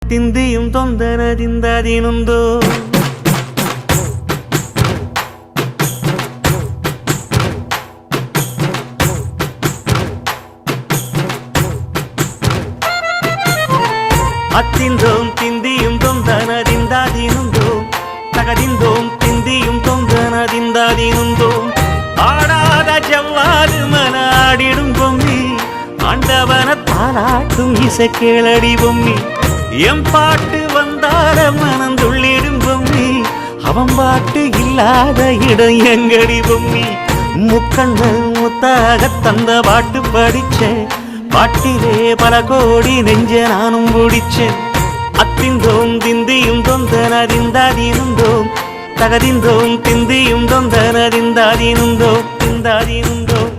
ತಿಂದಿಯುಂ ತೊಂದನದಿಂದದಿನುಂದೋ அத்திந்தோம் திந்தியும் தொந்தனதிந்தாதினுந்தோம் தகதிந்தோம் திந்தியும் தொந்தனதிந்தாதினுந்தோம் ஆடாத ஜவ்வாது மனாடிடும் பொம்மி ஆண்டவன தாளாட்டும் இசை கேளடி பொம்மி எம் பாட்டு வந்தார மனந்துள்ளிடும் பொம்மி அவன் பாட்டு இல்லாத இடம் எங்கடி பொம்மி முக்கண்ணல் முத்தாக தந்த பாட்டு படிச்சேன் பாட்டிலே பல கோடி நெஞ்ச நானும் பிடிச்சேன் அத்திந்தோம் திந்தியும் தொந்தனதிந்தாதினுந்தோம் தகதிந்தோம் திந்தியும் தொந்தனதிந்தாதினுந்தோம் திந்தாதினுந்தோம்